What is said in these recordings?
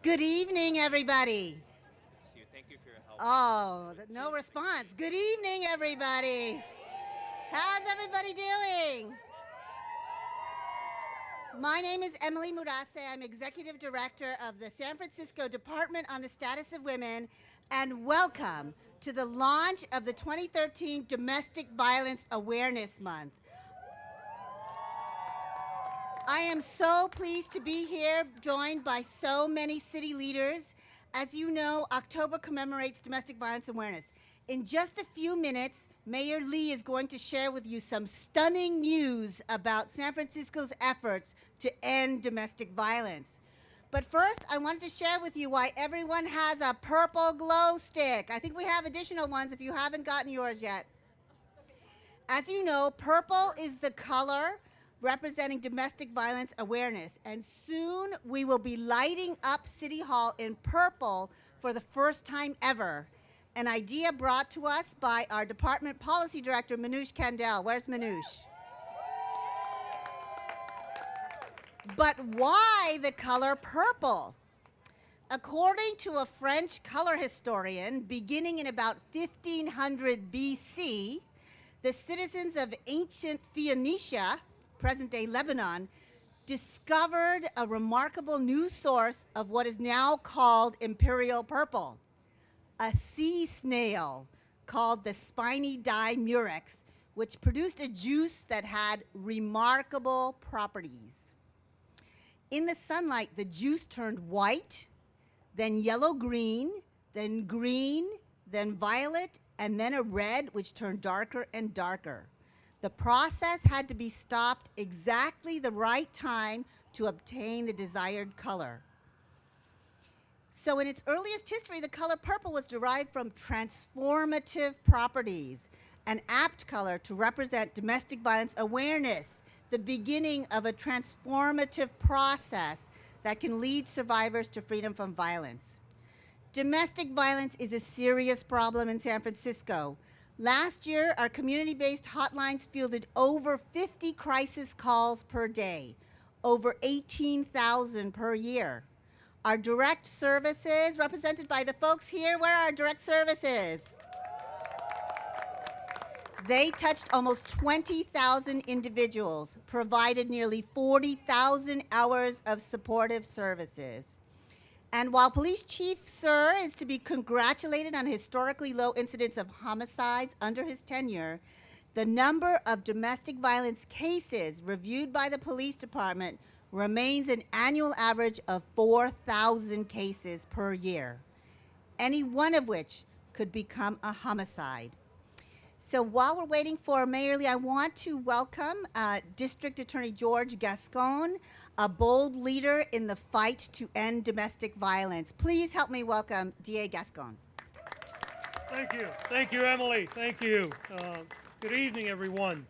Good evening, everybody. Thank you for your help. Oh, no response. Good evening, everybody. How's everybody doing? My name is Emily Murase. I'm Executive Director of the San Francisco Department on the Status of Women, and welcome to the launch of the 2013 Domestic Violence Awareness Month. I am so pleased to be here, joined by so many city leaders. As you know, October commemorates domestic violence awareness. In just a few minutes, Mayor Lee is going to share with you some stunning news about San Francisco's efforts to end domestic violence. But first, I wanted to share with you why everyone has a purple glow stick. I think we have additional ones if you haven't gotten yours yet. As you know, purple is the color representing domestic violence awareness, and soon we will be lighting up City Hall in purple for the first time ever. An idea brought to us by our department policy director, Manoush Kandel. Where's Manoush? But why the color purple? According to a French color historian, beginning in about 1500 BC, the citizens of ancient Phoenicia, present-day Lebanon, discovered a remarkable new source of what is now called imperial purple, a sea snail called the spiny dye murex, which produced a juice that had remarkable properties. In the sunlight, the juice turned white, then yellow-green, then violet, and then a red, which turned darker and darker. The process had to be stopped exactly the right time to obtain the desired color. So in its earliest history, the color purple was derived from transformative properties, an apt color to represent domestic violence awareness, the beginning of a transformative process that can lead survivors to freedom from violence. Domestic violence is a serious problem in San Francisco. Last year, our community-based hotlines fielded over 50 crisis calls per day, over 18,000 per year. Our direct services, represented by the folks here, where are our direct services? They touched almost 20,000 individuals, provided nearly 40,000 hours of supportive services. And while Police Chief Sir is to be congratulated on historically low incidence of homicides under his tenure, the number of domestic violence cases reviewed by the police department remains an annual average of 4,000 cases per year, any one of which could become a homicide. So while we're waiting for Mayor Lee, I want to welcome District Attorney George Gascon, a bold leader in the fight to end domestic violence. Please help me welcome DA Gascon. Thank you. Thank you, Emily. Thank you. Good evening, everyone.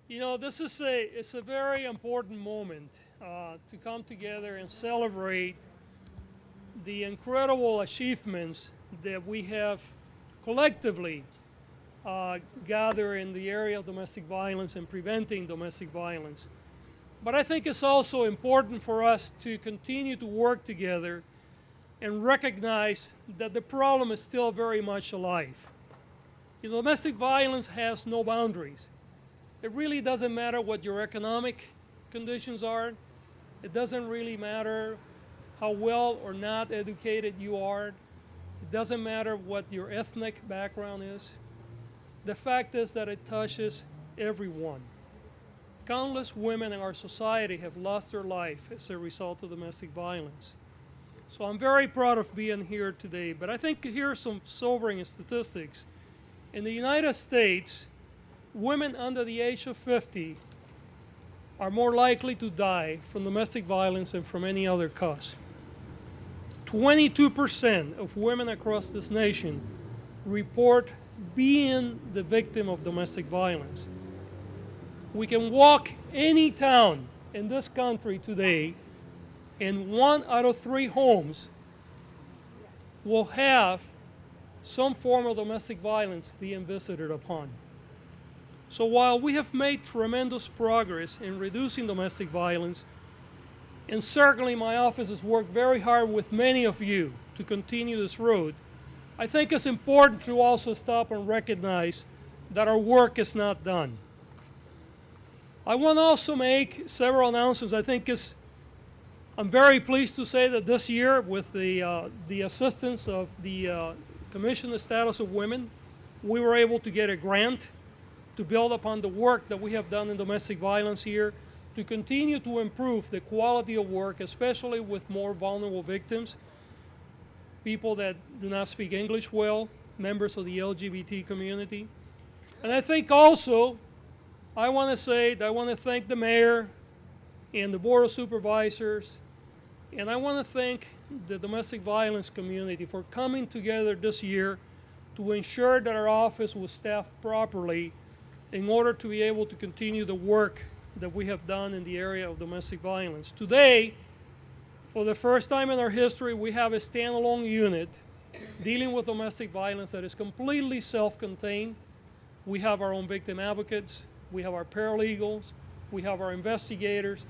You know, it's a very important moment to come together and celebrate the incredible achievements that we have collectively gather in the area of domestic violence and preventing domestic violence. But I think it's also important for us to continue to work together and recognize that the problem is still very much alive. You know, domestic violence has no boundaries. It really doesn't matter what your economic conditions are. It doesn't really matter how well or not educated you are. It doesn't matter what your ethnic background is. The fact is that it touches everyone. Countless women in our society have lost their life as a result of domestic violence. So I'm very proud of being here today, but I think here are some sobering statistics. In the United States, women under the age of 50 are more likely to die from domestic violence than from any other cause. 22% of women across this nation report being the victim of domestic violence. We can walk any town in this country today, and 1 out of 3 homes will have some form of domestic violence being visited upon. So while we have made tremendous progress in reducing domestic violence, and certainly my office has worked very hard with many of you to continue this road, I think it's important to also stop and recognize that our work is not done. I want to also make several announcements. I'm very pleased to say that this year, with the assistance of the Commission on the Status of Women, we were able to get a grant to build upon the work that we have done in domestic violence here, to continue to improve the quality of work, especially with more vulnerable victims, people that do not speak English well, members of the LGBT community. And I think also, I want to thank the mayor and the Board of Supervisors, and I want to thank the domestic violence community for coming together this year to ensure that our office was staffed properly in order to be able to continue the work that we have done in the area of domestic violence. Today, for the first time in our history, we have a standalone unit dealing with domestic violence that is completely self-contained. We have our own victim advocates, we have our paralegals, we have our investigators,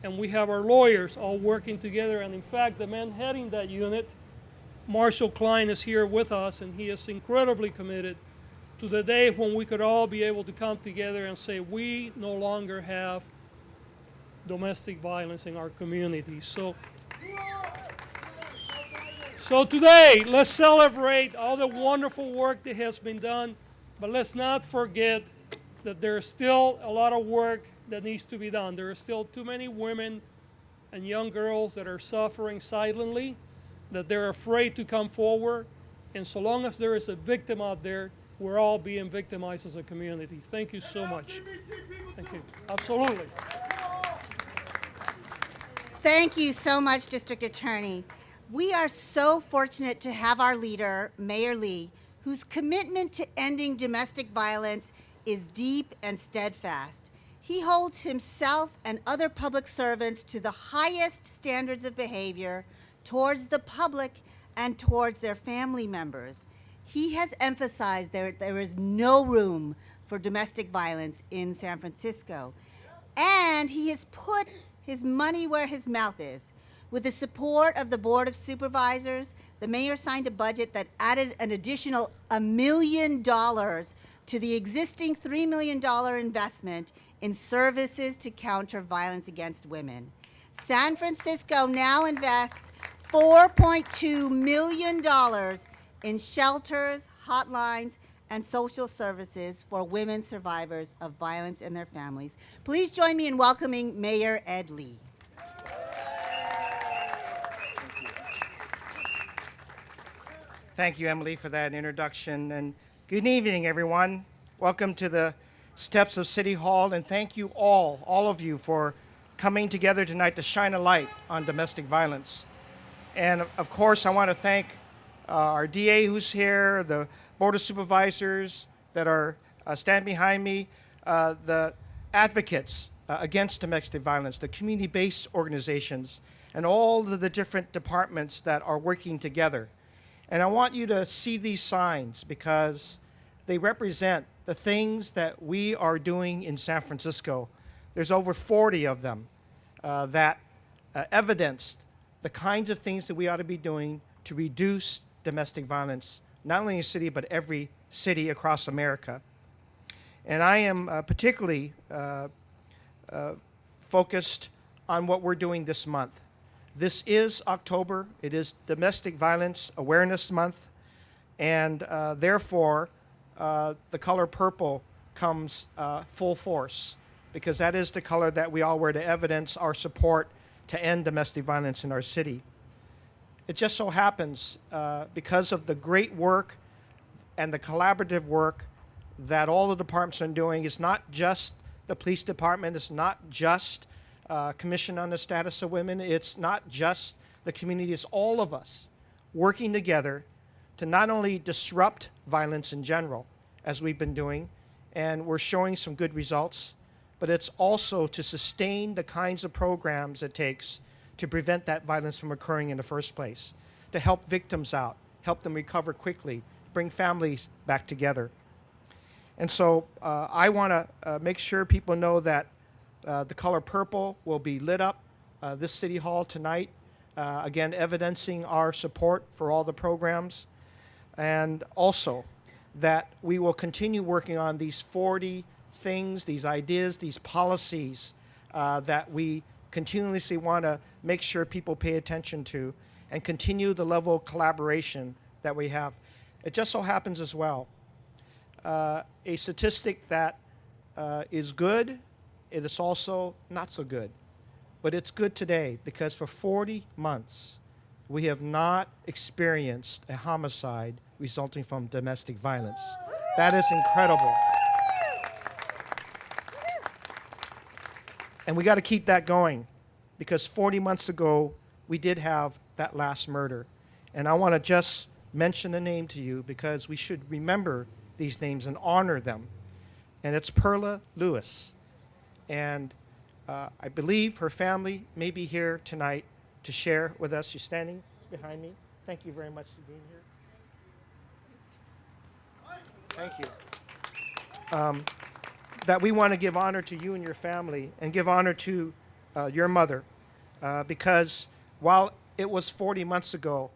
and we have our lawyers all working together. And in fact, the man heading that unit, Marshall Klein, is here with us, and he is incredibly committed to the day when we could all be able to come together and say we no longer have domestic violence in our community. So today, let's celebrate all the wonderful work that has been done, but let's not forget that there's still a lot of work that needs to be done. There are still too many women and young girls that are suffering silently, that they're afraid to come forward, and so long as there is a victim out there, we're all being victimized as a community. Thank you so much. Thank you. Absolutely. Thank you so much, District Attorney. We are so fortunate to have our leader, Mayor Lee, whose commitment to ending domestic violence is deep and steadfast. He holds himself and other public servants to the highest standards of behavior towards the public and towards their family members. He has emphasized there is no room for domestic violence in San Francisco. And he has put his money where his mouth is. With the support of the Board of Supervisors, the mayor signed a budget that added an additional $1 million to the existing $3 million investment in services to counter violence against women. San Francisco now invests $4.2 million in shelters, hotlines, and social services for women survivors of violence and their families. Please join me in welcoming Mayor Ed Lee. Thank you, Emily, for that introduction. And good evening, everyone. Welcome to the steps of City Hall, and thank you all of you, for coming together tonight to shine a light on domestic violence. And of course, I want to thank our DA who's here, the Board of Supervisors that are stand behind me, the advocates against domestic violence, the community-based organizations, and all of the different departments that are working together. And I want you to see these signs because they represent the things that we are doing in San Francisco. There's over 40 of them that evidenced the kinds of things that we ought to be doing to reduce domestic violence, not only in the city, but every city across America. And I am particularly focused on what we're doing this month. This is October. It is Domestic Violence Awareness Month, and therefore the color purple comes full force, because that is the color that we all wear to evidence our support to end domestic violence in our city. It just so happens, because of the great work and the collaborative work that all the departments are doing, it's not just the police department, it's not just Commission on the Status of Women, it's not just the community, it's all of us working together to not only disrupt violence in general, as we've been doing, and we're showing some good results, but it's also to sustain the kinds of programs it takes to prevent that violence from occurring in the first place, to help victims out, help them recover quickly, bring families back together. And so I want to make sure people know that the color purple will be lit up this City Hall tonight, again, evidencing our support for all the programs, and also that we will continue working on these 40 things, these ideas, these policies that we continuously want to make sure people pay attention to, and continue the level of collaboration that we have. It just so happens as well, a statistic that is good, it is also not so good. But it's good today because for 40 months, we have not experienced a homicide resulting from domestic violence. That is incredible. And we got to keep that going because 40 months ago, we did have that last murder. And I want to just mention the name to you because we should remember these names and honor them. And it's Perla Lewis. And I believe her family may be here tonight to share with us. She's standing behind me. Thank you very much for being here. Thank you. That we want to give honor to you and your family and give honor to your mother because while it was 40 months ago,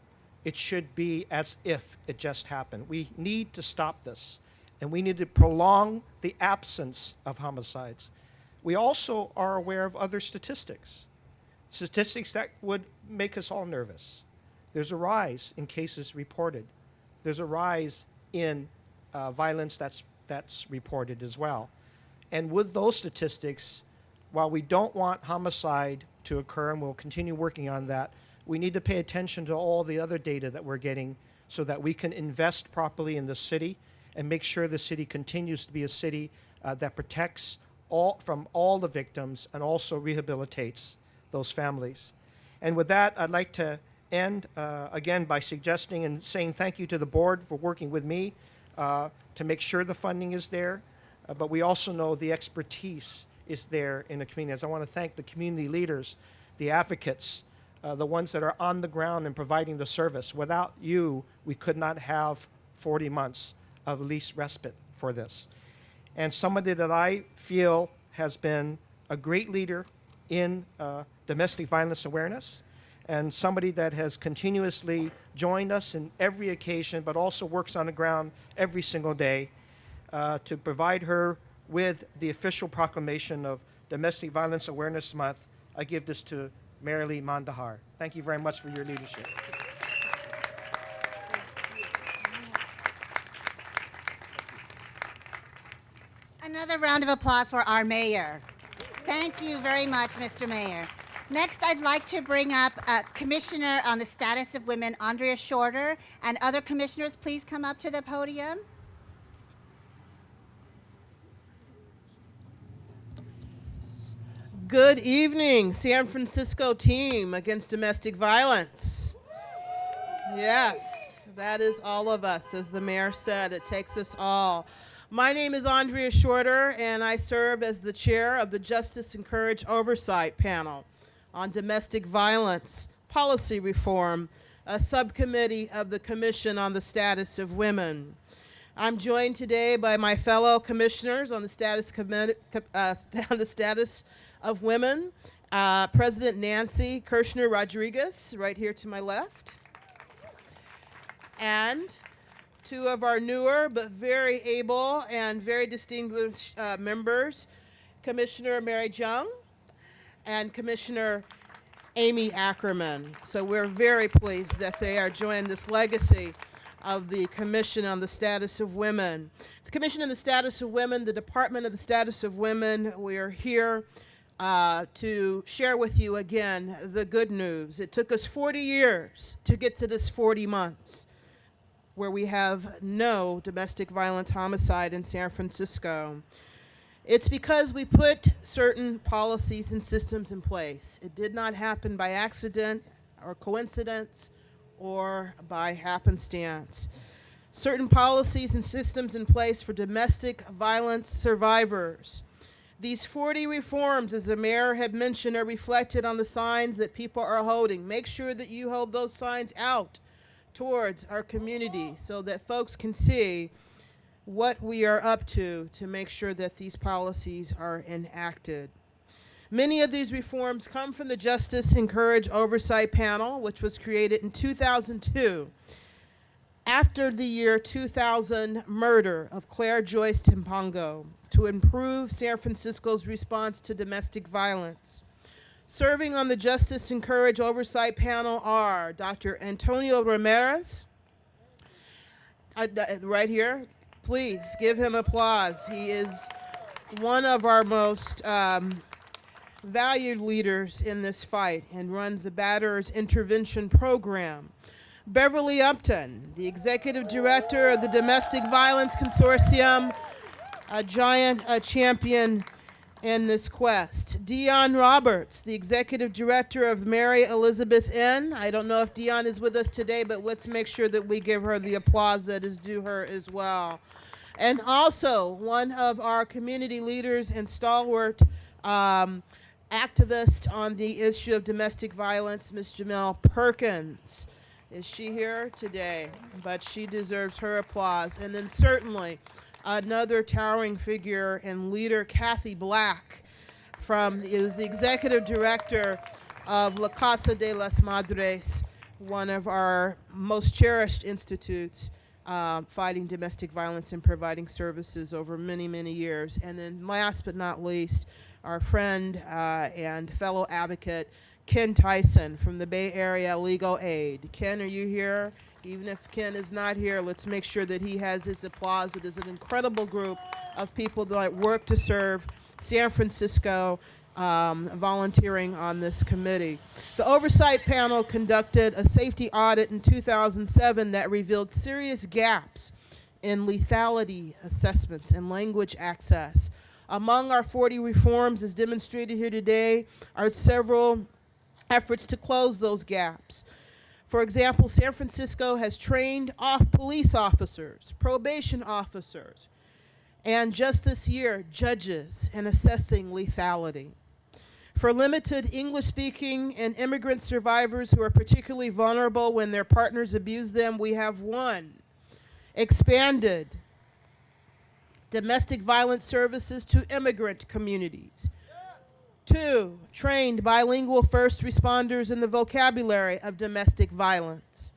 it should be as if it just happened. We need to stop this, and we need to prolong the absence of homicides. We also are aware of other statistics that would make us all nervous. There's a rise in cases reported. There's a rise in violence that's reported as well. And with those statistics, while we don't want homicide to occur, and we'll continue working on that, we need to pay attention to all the other data that we're getting so that we can invest properly in the city and make sure the city continues to be a city that protects from all the victims and also rehabilitates those families. And with that, I'd like to end again by suggesting and saying thank you to the board for working with me to make sure the funding is there. But we also know the expertise is there in the communities. I want to thank the community leaders, the advocates, the ones that are on the ground and providing the service. Without you, we could not have 40 months of least respite for this. And somebody that I feel has been a great leader in domestic violence awareness, and somebody that has continuously joined us in every occasion, but also works on the ground every single day to provide her with the official proclamation of Domestic Violence Awareness Month. I give this to Marilee Mandahar. Thank you very much for your leadership. Another round of applause for our mayor. Thank you very much, Mr. Mayor. Next, I'd like to bring up Commissioner on the Status of Women, Andrea Shorter, and other commissioners, please come up to the podium. Good evening, San Francisco team against domestic violence. Yes, that is all of us. As the mayor said, it takes us all. My name is Andrea Shorter, and I serve as the chair of the Justice and Courage Oversight Panel on Domestic Violence Policy Reform, a subcommittee of the Commission on the Status of Women. I'm joined today by my fellow commissioners on the Status of Women, President Nancy Kirshner Rodriguez, right here to my left, and two of our newer but very able and very distinguished members, Commissioner Mary Jung and Commissioner Amy Ackerman. So we're very pleased that they are joining this legacy of the Commission on the Status of Women. The Commission on the Status of Women, the Department of the Status of Women, we are here to share with you again the good news. It took us 40 years to get to this 40 months where we have no domestic violence homicide in San Francisco. It's because we put certain policies and systems in place. It did not happen by accident or coincidence or by happenstance. Certain policies and systems in place for domestic violence survivors. These 40 reforms, as the mayor had mentioned, are reflected on the signs that people are holding. Make sure that you hold those signs out towards our community so that folks can see what we are up to make sure that these policies are enacted. Many of these reforms come from the Justice and Courage Oversight Panel, which was created in 2002 after the year 2000 murder of Claire Joyce Timpango to improve San Francisco's response to domestic violence. Serving on the Justice and Courage Oversight Panel are Dr. Antonio Ramirez, right here. Please give him applause. He is one of our most valued leaders in this fight and runs the Batterers Intervention Program. Beverly Upton, the Executive Director of the Domestic Violence Consortium, a giant champion in this quest. Dion Roberts, the Executive Director of Mary Elizabeth Inn. I don't know if Dion is with us today, but let's make sure that we give her the applause that is due her as well. And also one of our community leaders and stalwart activist on the issue of domestic violence, Ms. Jamel Perkins. Is she here today? But she deserves her applause. And then certainly another towering figure and leader, Kathy Black, is the executive director of La Casa de las Madres, one of our most cherished institutes fighting domestic violence and providing services over many, many years. And then last but not least, our friend and fellow advocate, Ken Tyson from the Bay Area Legal Aid. Ken, are you here? Even if Ken is not here, let's make sure that he has his applause. It is an incredible group of people that work to serve San Francisco, volunteering on this committee. The Oversight Panel conducted a safety audit in 2007 that revealed serious gaps in lethality assessments and language access. Among our 40 reforms, as demonstrated here today, are several efforts to close those gaps. For example, San Francisco has trained police officers, probation officers, and just this year, judges in assessing lethality. For limited English-speaking and immigrant survivors who are particularly vulnerable when their partners abuse them, we have one, expanded domestic violence services to immigrant communities. 2, trained bilingual first responders in the vocabulary of domestic violence.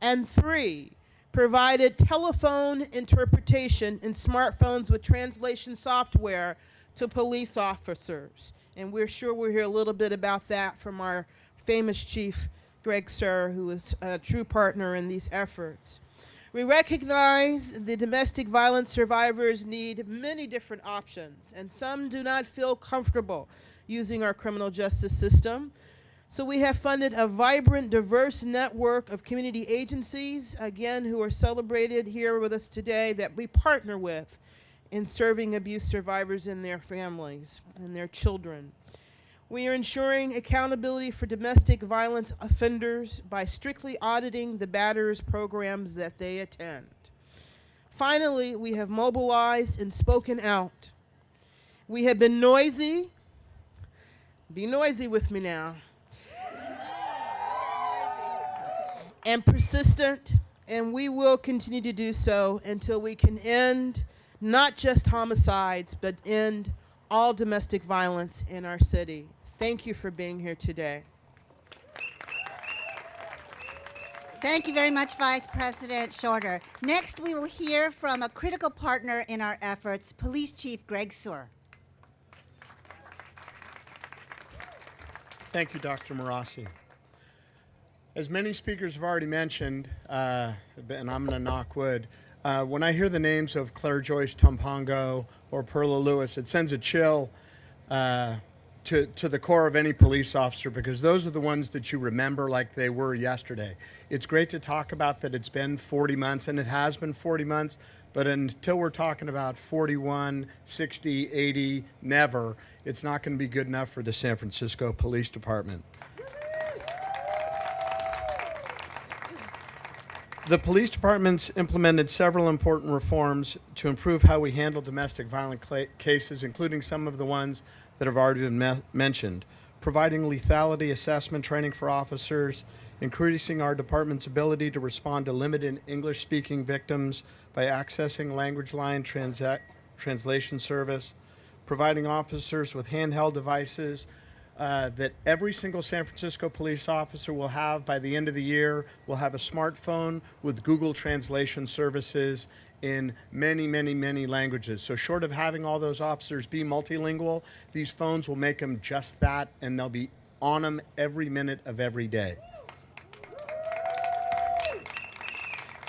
And 3, provided telephone interpretation in smartphones with translation software to police officers. And we're sure we'll hear a little bit about that from our famous chief, Greg Sir, who is a true partner in these efforts. We recognize the domestic violence survivors need many different options, and some do not feel comfortable using our criminal justice system. So we have funded a vibrant, diverse network of community agencies, again, who are celebrated here with us today, that we partner with in serving abuse survivors and their families and their children. We are ensuring accountability for domestic violence offenders by strictly auditing the batterers programs that they attend. Finally, we have mobilized and spoken out. We have been noisy. Be noisy with me now. And persistent, and we will continue to do so until we can end not just homicides, but end all domestic violence in our city. Thank you for being here today. Thank you very much, Vice President Shorter. Next, we will hear from a critical partner in our efforts, Police Chief Greg Suhr. Thank you, Dr. Marassi. As many speakers have already mentioned, and I'm going to knock wood, when I hear the names of Claire Joyce Timpango or Perla Lewis, it sends a chill to the core of any police officer, because those are the ones that you remember like they were yesterday. It's great to talk about that it's been 40 months, and it has been 40 months, but until we're talking about 41, 60, 80, never, it's not going to be good enough for the San Francisco Police Department. The police department's implemented several important reforms to improve how we handle domestic violence cases, including some of the ones that have already been mentioned, providing lethality assessment training for officers, increasing our department's ability to respond to limited English-speaking victims by accessing language line translation service, providing officers with handheld devices that every single San Francisco police officer will have by the end of the year. Will have a smartphone with Google Translation services in many, many, many languages. So short of having all those officers be multilingual, these phones will make them just that, and they'll be on them every minute of every day.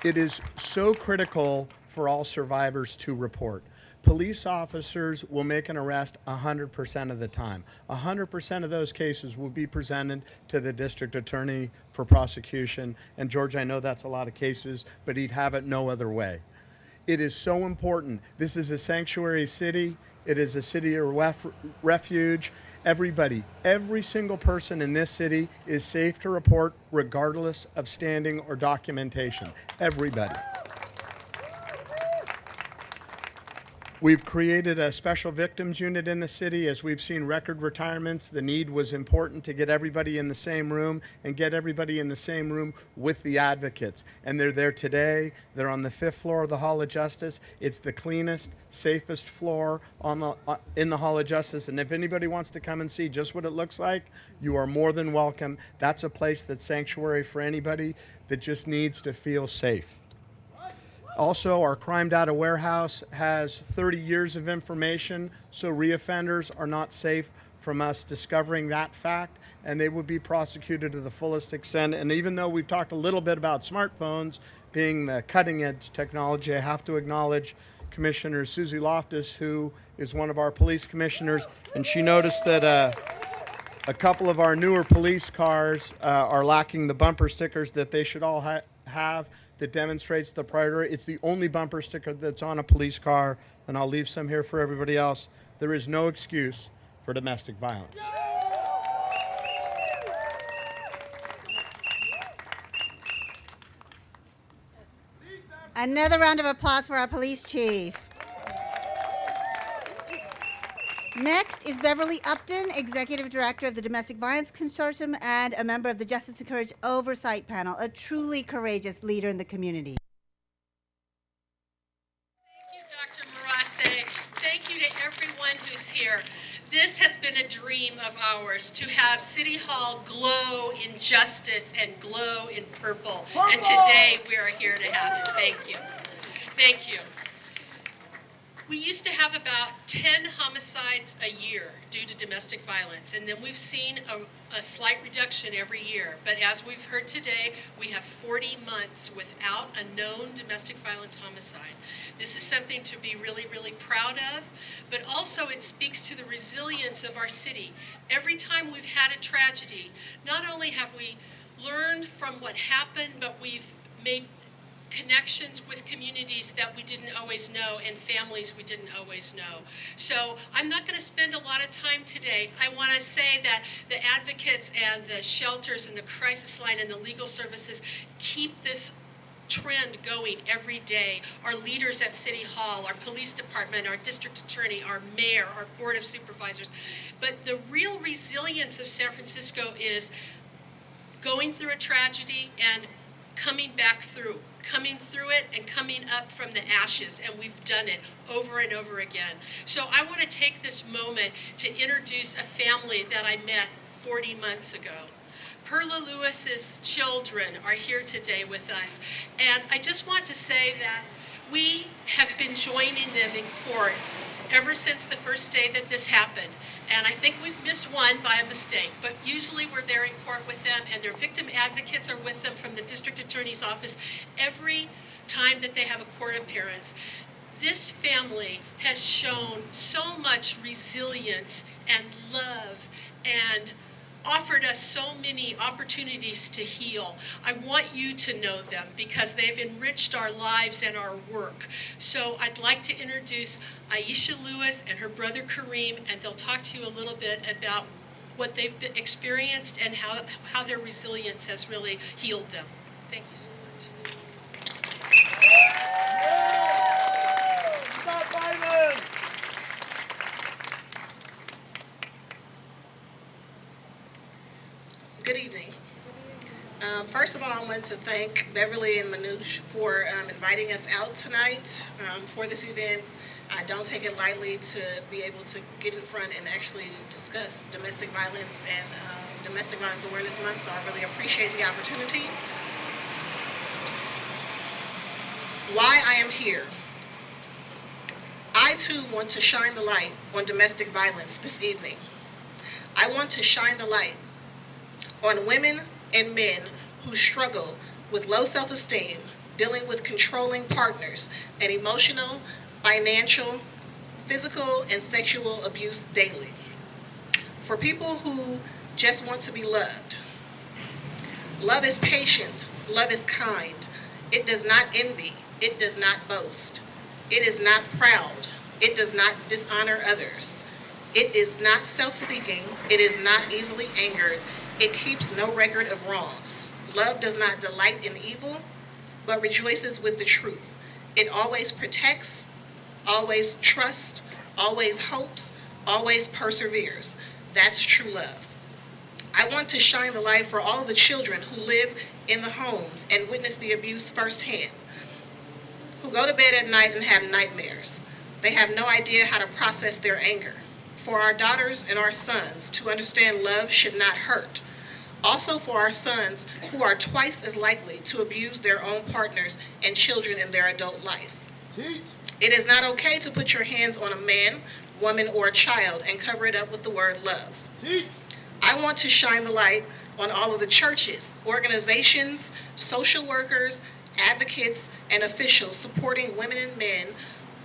It is so critical for all survivors to report. Police officers will make an arrest 100% of the time. 100% of those cases will be presented to the district attorney for prosecution. And George, I know that's a lot of cases, but he'd have it no other way. It is so important. This is a sanctuary city. It is a city of refuge. Everybody, every single person in this city is safe to report regardless of standing or documentation. Everybody. We've created a special victims unit in the city. As we've seen record retirements, the need was important to get everybody in the same room and get everybody in the same room with the advocates. And they're there today. They're on the 5th floor of the Hall of Justice. It's the cleanest, safest floor in the Hall of Justice. And if anybody wants to come and see just what it looks like, you are more than welcome. That's a place that's sanctuary for anybody that just needs to feel safe. Also, our crime data warehouse has 30 years of information, so reoffenders are not safe from us discovering that fact, and they would be prosecuted to the fullest extent. And even though we've talked a little bit about smartphones being the cutting edge technology, I have to acknowledge Commissioner Susie Loftus, who is one of our police commissioners, and she noticed that a couple of our newer police cars are lacking the bumper stickers that they should all have. That demonstrates the priority. It's the only bumper sticker that's on a police car, and I'll leave some here for everybody else. There is no excuse for domestic violence. Another round of applause for our police chief. Next is Beverly Upton, Executive Director of the Domestic Violence Consortium and a member of the Justice and Courage Oversight Panel, a truly courageous leader in the community. Thank you, Dr. Marase. Thank you to everyone who's here. This has been a dream of ours, to have City Hall glow in justice and glow in purple. And today we are here to have it. Thank you. Thank you. We used to have about 10 homicides a year due to domestic violence, and then we've seen a slight reduction every year. But as we've heard today, we have 40 months without a known domestic violence homicide. This is something to be really, really proud of, but also it speaks to the resilience of our city. Every time we've had a tragedy, not only have we learned from what happened, but we've made connections with communities that we didn't always know and families we didn't always know. So I'm not going to spend a lot of time today. I want to say that the advocates and the shelters and the crisis line and the legal services keep this trend going every day. Our leaders at City Hall, our police department, our district attorney, our mayor, our board of supervisors. But the real resilience of San Francisco is going through a tragedy and coming through it and coming up from the ashes, and we've done it over and over again. So I want to take this moment to introduce a family that I met 40 months ago. Perla Lewis's children are here today with us, and I just want to say that we have been joining them in court ever since the first day that this happened. And I think we've missed one by a mistake, but usually we're there in court with them, and their victim advocates are with them from the district attorney's office every time that they have a court appearance. This family has shown so much resilience and love and offered us so many opportunities to heal. I want you to know them because they've enriched our lives and our work. So I'd like to introduce Aisha Lewis and her brother Kareem, and they'll talk to you a little bit about what they've experienced and how their resilience has really healed them. Thank you so much. Stop violence! Good evening. First of all, I want to thank Beverly and Manoush for inviting us out tonight for this event. I don't take it lightly to be able to get in front and actually discuss domestic violence and Domestic Violence Awareness Month, so I really appreciate the opportunity. Why I am here. I too want to shine the light on domestic violence this evening. I want to shine the light on women and men who struggle with low self-esteem, dealing with controlling partners, and emotional, financial, physical, and sexual abuse daily. For people who just want to be loved. Love is patient. Love is kind. It does not envy. It does not boast. It is not proud. It does not dishonor others. It is not self-seeking. It is not easily angered. It keeps no record of wrongs. Love does not delight in evil, but rejoices with the truth. It always protects, always trusts, always hopes, always perseveres. That's true love. I want to shine the light for all of the children who live in the homes and witness the abuse firsthand, who go to bed at night and have nightmares. They have no idea how to process their anger. For our daughters and our sons to understand love should not hurt. Also for our sons who are twice as likely to abuse their own partners and children in their adult life. It is not okay to put your hands on a man, woman, or a child and cover it up with the word love. I want to shine the light on all of the churches, organizations, social workers, advocates, and officials supporting women and men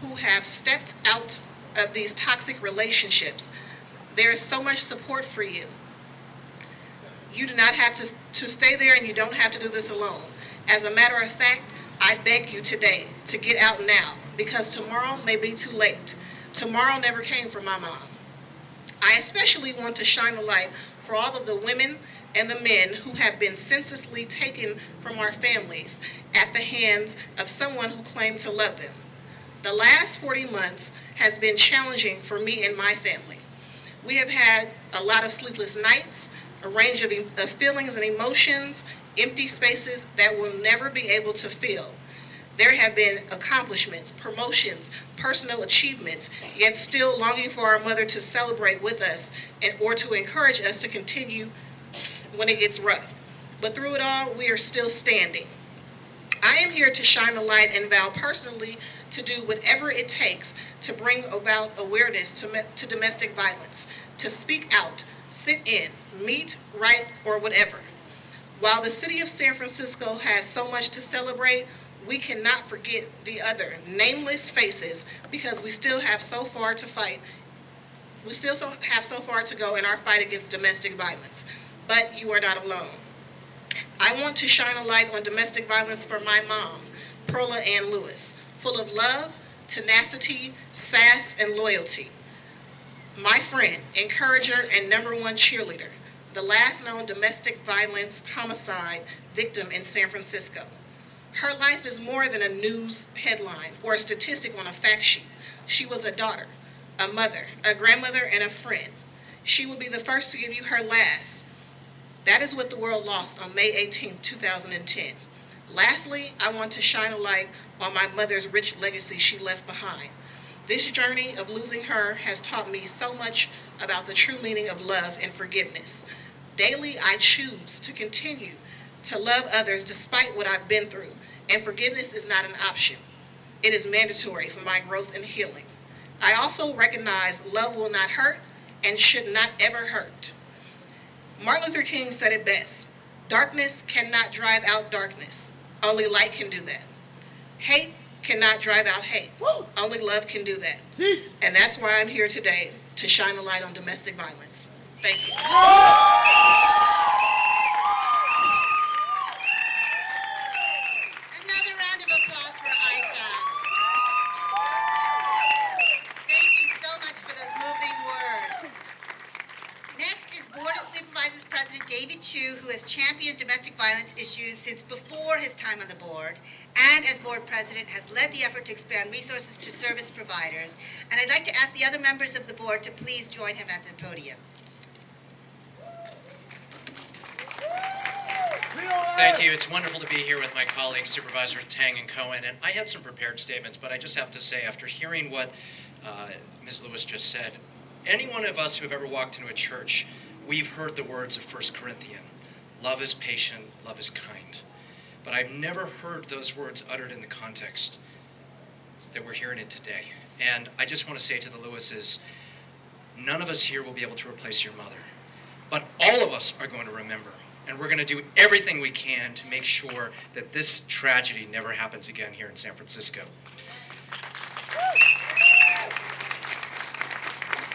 who have stepped out of these toxic relationships. There is so much support for you. You do not have to stay there, and you don't have to do this alone. As a matter of fact, I beg you today to get out now, because tomorrow may be too late. Tomorrow never came for my mom. I especially want to shine the light for all of the women and the men who have been senselessly taken from our families at the hands of someone who claimed to love them. The last 40 months has been challenging for me and my family. We have had a lot of sleepless nights, a range of feelings and emotions, empty spaces that we'll never be able to fill. There have been accomplishments, promotions, personal achievements, yet still longing for our mother to celebrate with us or to encourage us to continue when it gets rough. But through it all, we are still standing. I am here to shine the light and vow personally to do whatever it takes to bring about awareness to domestic violence, to speak out, sit in, meet, write, or whatever. While the city of San Francisco has so much to celebrate, we cannot forget the other nameless faces, because we still have so far to fight. We still have so far to go in our fight against domestic violence. But you are not alone. I want to shine a light on domestic violence for my mom, Perla Ann Lewis, full of love, tenacity, sass, and loyalty. My friend, encourager, and #1 cheerleader, the last known domestic violence homicide victim in San Francisco. Her life is more than a news headline or a statistic on a fact sheet. She was a daughter, a mother, a grandmother, and a friend. She will be the first to give you her last. That is what the world lost on May 18, 2010. Lastly, I want to shine a light on my mother's rich legacy she left behind. This journey of losing her has taught me so much about the true meaning of love and forgiveness. Daily, I choose to continue to love others despite what I've been through, and forgiveness is not an option. It is mandatory for my growth and healing. I also recognize love will not hurt and should not ever hurt. Martin Luther King said it best: darkness cannot drive out darkness. Only light can do that. Hate cannot drive out hate. Only love can do that. And that's why I'm here today, to shine the light on domestic violence. Thank you. Another round of applause for Aisha. Thank you so much for those moving words. Next is Board of Supervisors President David Chu, who has championed domestic violence issues since before his time on the board, and as board president has led the effort to expand resources to service providers. And I'd like to ask the other members of the board to please join him at the podium. We don't Thank you. It's wonderful to be here with my colleagues, Supervisor Tang and Cohen. And I had some prepared statements, but I just have to say, after hearing what Ms. Lewis just said, any one of us who have ever walked into a church, we've heard the words of 1 Corinthians. Love is patient, love is kind. But I've never heard those words uttered in the context that we're hearing it today. And I just want to say to the Lewises, none of us here will be able to replace your mother. But all of us are going to remember. And we're going to do everything we can to make sure that this tragedy never happens again here in San Francisco.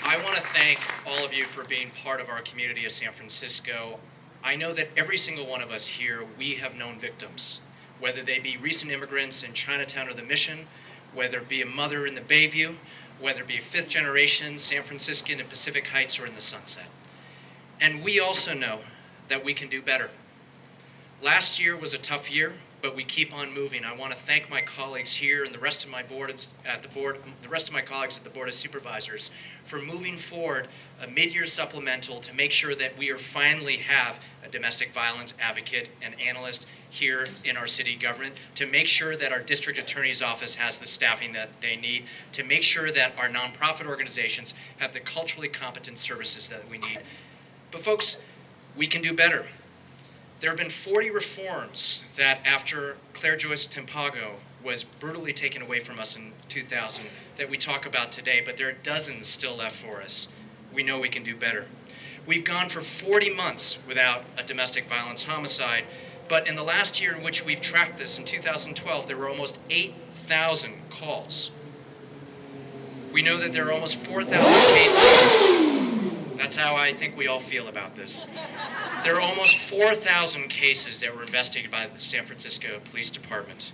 I want to thank all of you for being part of our community of San Francisco. I know that every single one of us here, we have known victims, whether they be recent immigrants in Chinatown or the Mission, whether it be a mother in the Bayview, whether it be a fifth generation San Franciscan in Pacific Heights or in the Sunset. And we also know that we can do better. Last year was a tough year, but we keep on moving. I want to thank my colleagues here and the rest of my colleagues at the Board of Supervisors for moving forward a mid-year supplemental to make sure that we finally have a domestic violence advocate and analyst here in our city government, to make sure that our district attorney's office has the staffing that they need, to make sure that our nonprofit organizations have the culturally competent services that we need. But folks, we can do better. There have been 40 reforms that after Claire Joyce Tempago was brutally taken away from us in 2000 that we talk about today, but there are dozens still left for us. We know we can do better. We've gone for 40 months without a domestic violence homicide, but in the last year in which we've tracked this, in 2012, there were almost 8,000 calls. We know that there are almost 4,000 cases. That's how I think we all feel about this. There are almost 4,000 cases that were investigated by the San Francisco Police Department.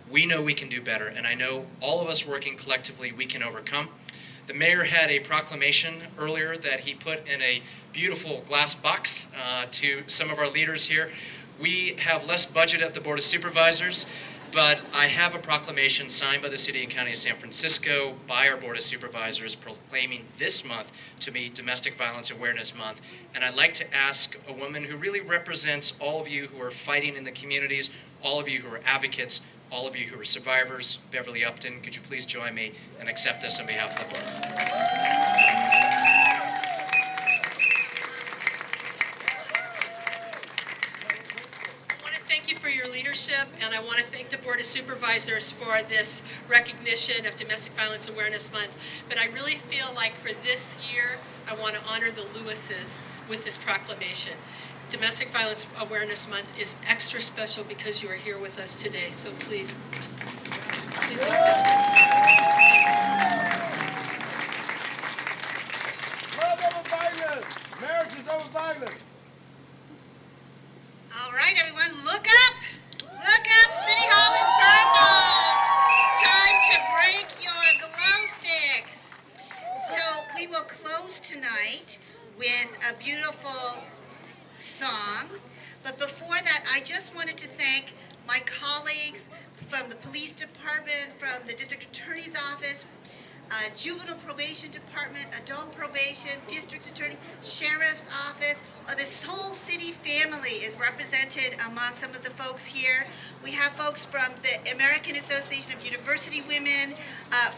We know we can do better, and I know all of us working collectively, we can overcome. The mayor had a proclamation earlier that he put in a beautiful glass box to some of our leaders here. We have less budget at the Board of Supervisors, but I have a proclamation signed by the City and County of San Francisco by our Board of Supervisors proclaiming this month to be Domestic Violence Awareness Month. And I'd like to ask a woman who really represents all of you who are fighting in the communities, all of you who are advocates, all of you who are survivors. Beverly Upton, could you please join me and accept this on behalf of the board? Thank you for your leadership, and I want to thank the Board of Supervisors for this recognition of Domestic Violence Awareness Month. But I really feel like for this year, I want to honor the Lewises with this proclamation. Domestic Violence Awareness Month is extra special because you are here with us today, so please accept this. Love over violence! Marriage is over violence! All right, everyone, look up. Look up. City Hall is purple. Time to break your glow sticks. So we will close tonight with a beautiful song. But before that, I just wanted to thank my colleagues from the police department, from the district attorney's office, juvenile probation department, adult probation, district attorney, sheriff's office. This whole city family is represented among some of the folks here. We have folks from the American Association of University Women,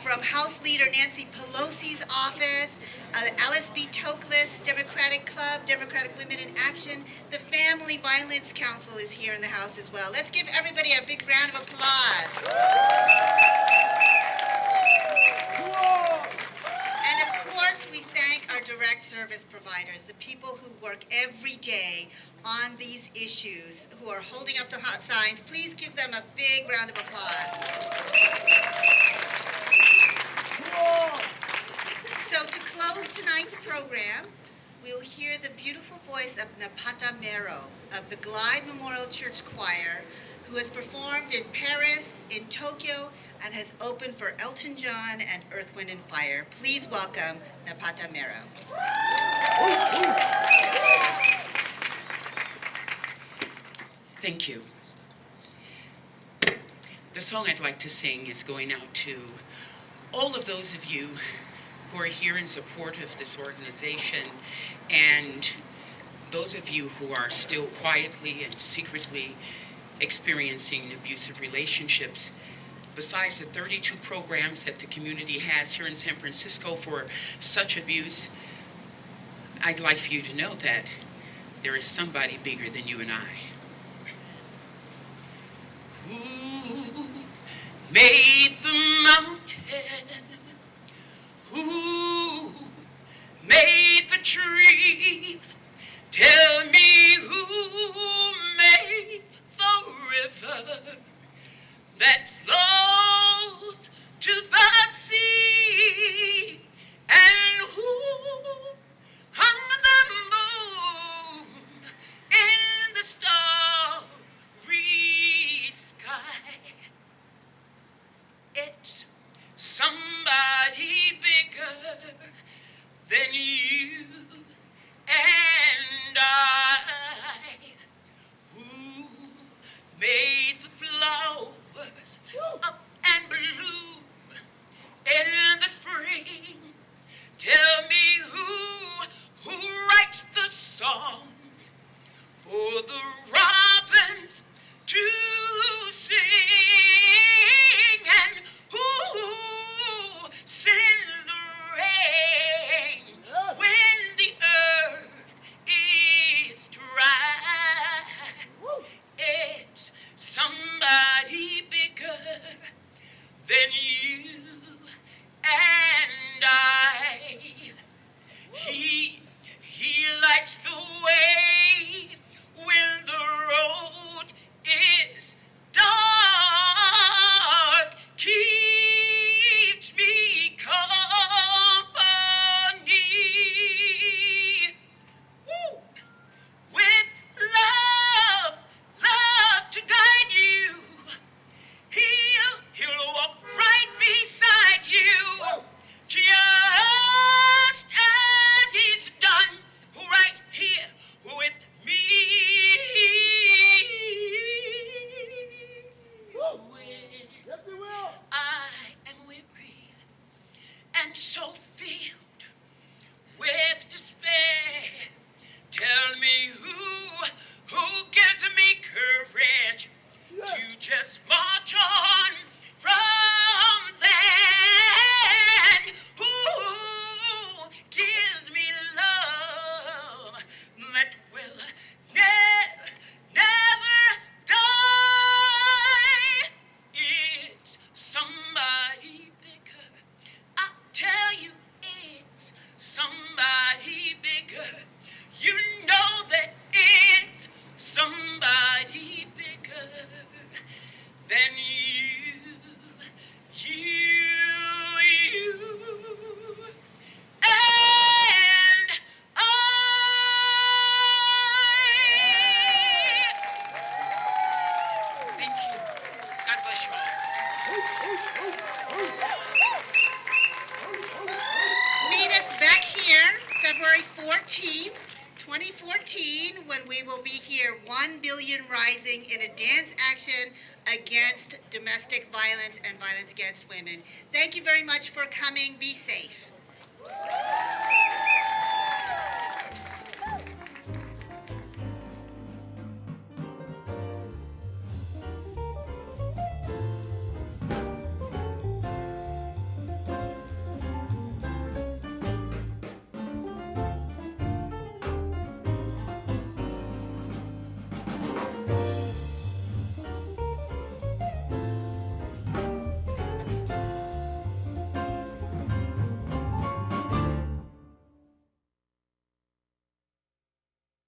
from House Leader Nancy Pelosi's office, Alice B. Toklas Democratic Club, Democratic Women in Action. The Family Violence Council is here in the house as well. Let's give everybody a big round of applause. And of course, we thank our direct service providers, the people who work every day on these issues, who are holding up the hot signs. Please give them a big round of applause. So to close tonight's program, we'll hear the beautiful voice of Napata Mero of the Glide Memorial Church Choir, who has performed in Paris, in Tokyo, and has opened for Elton John and Earth, Wind, and Fire. Please welcome Napata Mero. Thank you. The song I'd like to sing is going out to all of those of you who are here in support of this organization and those of you who are still quietly and secretly experiencing abusive relationships, besides the 32 programs that the community has here in San Francisco for such abuse, I'd like for you to know that there is somebody bigger than you and I. Who made the mountain? Who made the trees? Tell me who made the river that flows to the sea, and who hung the moon in the starry sky. It's somebody bigger than you and I, who made the flowers up and bloom in the spring. Tell me who writes the songs for the robins to sing, and who sends the rain when the earth is dry. It's somebody bigger than you and I. He lights the way when the road is dark, keeps me company. Woo! With love to guide you, he'll walk right beside you, just as he's done right here with me. Yes, he will. I am weary and so filled with despair. Tell me who gives me courage to just march on from then. Who gives me love that will never die? It's somebody bigger. I tell you, it's somebody bigger. You know that it's somebody bigger than you and I. Thank you. God bless you all. Meet us back here February 14th, 2014, when we will be here 1 Billion Rising in a dance action against domestic violence and violence against women. Thank you very much for coming. Be safe.